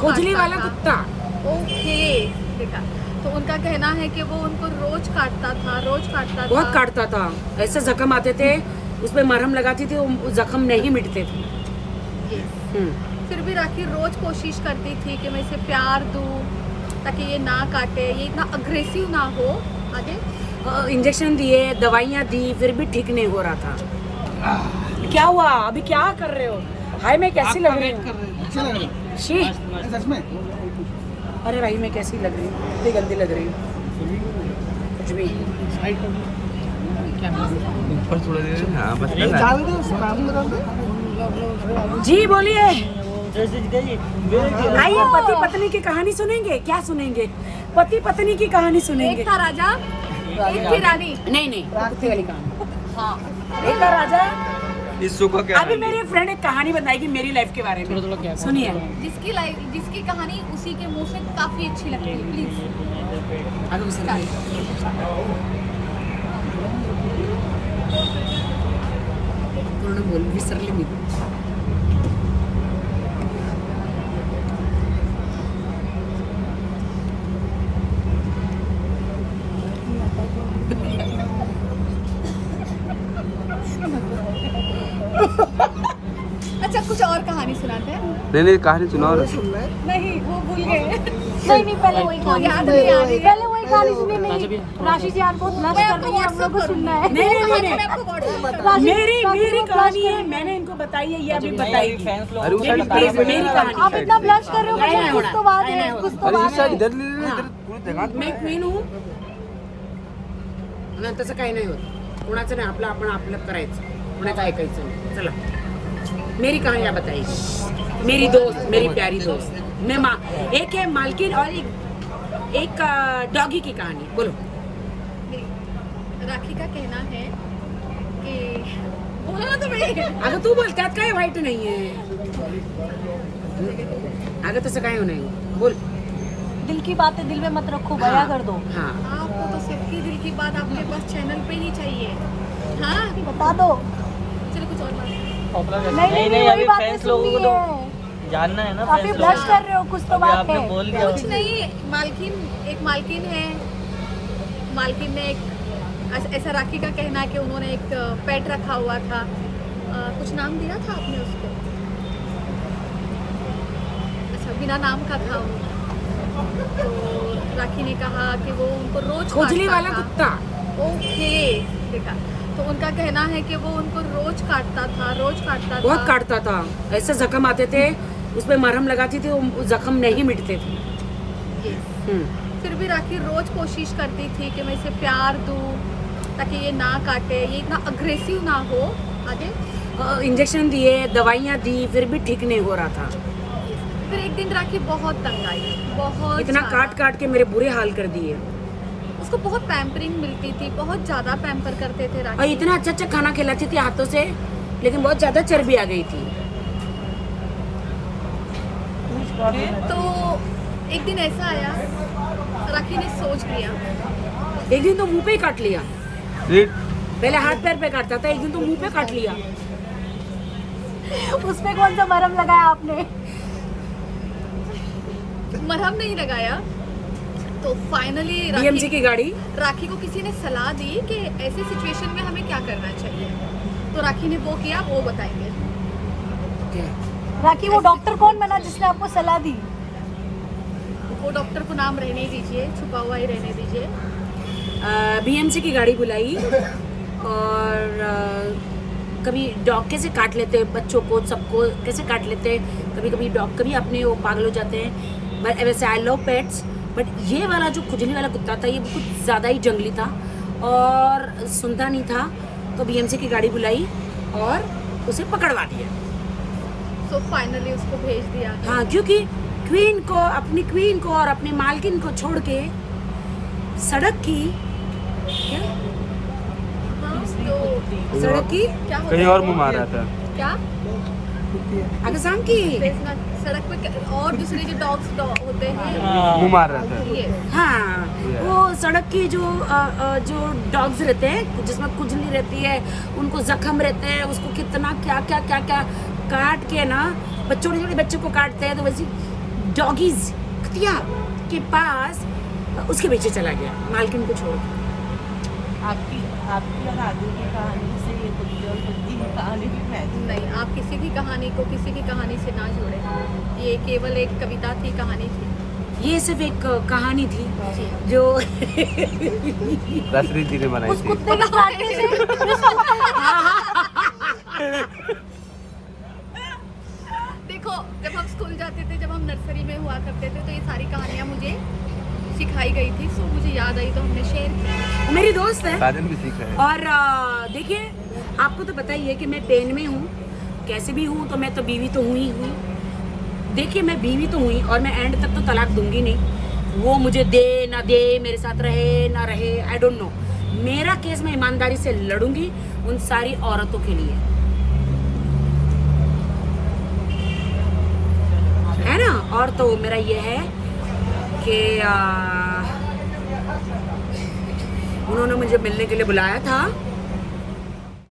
खुजली काटता वाला था। कुत्ता। ओके, देखा। तो उनका कहना है कि वो उनको रोज काटता था, रोज काटता बहुत था। काटता था, ऐसे जख्म आते थे, उसमें मरहम लगाती थी, वो जख्म नहीं मिटते थे। Yes. फिर भी राखी रोज कोशिश करती थी कि मैं इसे प्यार दूं ताकि ये ना काटे, ये इतना अग्रेसिव ना हो। आगे इंजेक्शन दिए, दवाइयाँ दी, फिर भी ठीक नहीं हो रहा था। क्या हुआ अभी, क्या कर रहे हो? हाय मैं कैसी लग रही हूँ? अच्छी लग रही है शी, सच में। अरे भाई मैं कैसी लग रही हूँ? इतनी गंदी लग रही हूँ कुछ भी। ऊपर थोड़ा देर, हाँ बस कर डाल दो स्पैम डाल दो। जी बोलिए। आइए पति पत्नी की कहानी सुनेंगे। क्या सुनेंगे? पति पत्नी की कहानी सुनेंगे। एक था राजा, एक थी रानी। नहीं नहीं, कुत्ते वाली कहानी। हाँ, एक था राजा। इसो का क्या अभी मेरी फ्रेंड एक कहानी बताएगी मेरी लाइफ के बारे में, सुनिए। जिसकी कहानी उसी के मुंह से काफी अच्छी लगती है। प्लीज अभी उसे पूर्ण बोल विसरले मी. अच्छा, कुछ और कहानी सुनाते हैं। नहीं कहानी सुनाओ। नहीं, वो भूल गए। नहीं पहले वही वो कहानी याद नहीं आ रही है। पहले वही कहानी सुनी नहीं। राशि जी आज बहुत ब्लश मैं कर आपको रही है, हम लोग को WhatsApp सुनना है। नहीं नहीं नहीं मैं आपको WhatsApp बता राशि- मेरी राशि मेरी बहुत कहानी blush है, कर रही मैंने इनको बताई है, ये अभी बताएगी। अरे उस साइड प्लीज मेरी कहानी आप इतना ब्लश कर रहे हो, नहीं, मतलब कुछ तो बात है, कुछ तो अरे बात इस साइड है। इधर ले ले इधर पूरी जगह मी क्वीन हूँ ना, तसं काही नाही होत. कोणाचं नाही, आपलं आपण आपलं करायचं, कोणाचं ऐकायचं नाही. चला मेरी कहानी आप बताइए. मेरी दोस्त, मेरी प्यारी दोस्त, मैं माँ, एक है मालकिन और एक डॉगी की कहानी. बोलो. राखी का कहना है कि बोलो ना तुम्हें। अगं तू बोल, त्यात काय वाईट नाहीये. अगं तसं काय नाही, बोल. दिल की बातें दिल में मत रखो, बया कर दो। हाँ आपको तो सबकी दिल की बात आपके पास चैनल पे ही चाहिए। हाँ, बता दो। चलो कुछ और बात। नहीं नहीं, वही अभी बातें फैंस लोगों को सुननी तो है। जानना है ना। काफी फैंस ब्लश लोगों कर रहे हो, कुछ तो को। बात आपने है। बोल दिया। कुछ नहीं, एक मालकिन है। मालकिन ने एक ऐसा राखी का कहना है कि उन्होंने एक पेट रखा हुआ था। कुछ नाम दिया था आपने उसको? अच्छा, बिना नाम का था वो। तो राखी ने कहा कि वो उनको रोज खुजली काटता वाला था। कुत्ता. ओके, देखा। तो उनका कहना है कि वो उनको रोज काटता था, रोज काटता बहुत था। काटता था, ऐसे जख्म आते थे, उसमें मरहम लगाती थी, वो जख्म नहीं मिटते थे. Yes. फिर भी राखी रोज कोशिश करती थी कि मैं इसे प्यार दूं ताकि ये ना काटे, ये इतना अग्रेसिव ना हो। आगे इंजेक्शन दिए, दवाइयाँ दी, फिर भी ठीक नहीं हो रहा था. फिर एक दिन राखी बहुत तंग आई, बहुत इतना ज़्यादा। काट काट के मेरे बुरे हाल कर दिए. उसको बहुत पैम्परिंग मिलती थी, बहुत ज्यादा पैम्पर करते थे और राखी। इतना अच्छा अच्छा खाना खिलाती थी हाथों से, लेकिन बहुत ज्यादा चर्बी आ गई थी. तो एक दिन ऐसा आया, राखी ने सोच लिया। एक दिन तो मुंह पे ही काट लिया. पहले हाथ पैर पे काटता था, एक दिन तो मुंह पे काट लिया. उसपे कौन सा मरहम लगाया आपने? मरहम नहीं लगाया। तो फाइनली बीएमसी की गाड़ी. राखी को किसी ने सलाह दी कि ऐसे सिचुएशन में हमें क्या करना चाहिए। तो राखी ने वो किया, वो बताएंगे। राखी, वो डॉक्टर कौन बना जिसने आपको सलाह दी? वो डॉक्टर को नाम रहने दीजिए, छुपा हुआ ही रहने दीजिए। बीएमसी की गाड़ी बुलाई और कभी डॉग कैसे काट लेते हैं बच्चों को, सबको कैसे काट लेते हैं. कभी कभी डॉग कभी अपने वो पागल हो जाते हैं. बट वैसे आई लव पेट्स, बट ये वाला जो खुजली वाला कुत्ता था, ये कुछ ज़्यादा ही जंगली था और सुनता नहीं था. तो बीएमसी की गाड़ी बुलाई और उसे पकड़वा दिया. सो फाइनली उसको भेज दिया। हाँ, क्योंकि अपनी क्वीन को और अपनी मालकिन को छोड़ के सड़क की क्या हाँ, तो सड़क की क्या होता कहीं है? और मुंह मार रहा था। क्या अगर शाम की देखना, सड़क पे और दूसरे जो डॉग्स होते हैं मुंह मार रहा था। ये हाँ, वो सड़क की जो डॉग्स रहते हैं जिसमें खुजली रहती है, उनको जख्म रहते हैं, उसको कितना क्या क्या क्या क्या काट के ना, छोटे छोटे बच्चों को काटते हैं तो वैसे डॉगीज कुतिया के पास उसके पीछे चला गया मालकिन को छोड़ के। आपकी आपकी और आदि की कहानी से ये कुत्ते और कुत्ती की कहानी भी मैच नहीं, आप किसी की कहानी को किसी की कहानी से ना जोड़ें। ये केवल एक कविता थी, कहानी थी। ये सिर्फ एक कहानी थी जी। जो रसरी जी ने बनाई उस थी। कुत्ते के काटने से देखो, जब हम स्कूल जाते थे, जब हम नर्सरी में हुआ करते थे, तो ये सारी कहानियाँ मुझे सिखाई गई थी, सो मुझे याद आई तो हमने शेयर की। मेरी दोस्त है। साजन भी सीखा है। और देखिए, आपको तो पता ही है कि मैं पेन में हूँ, कैसे भी हूँ, तो मैं तो बीवी तो हुई हुई। देखिए, मैं बीवी तो हुई और मैं एंड तक तो तलाक दूंगी नहीं। वो मुझे दे ना दे, मेरे साथ रहे ना रहे, आई डोंट नो। मेरा केस मैं ईमानदारी से लड़ूंगी उन सारी औरतों के लिए, है ना। और तो मेरा ये है कि उन्होंने मुझे मिलने के लिए बुलाया था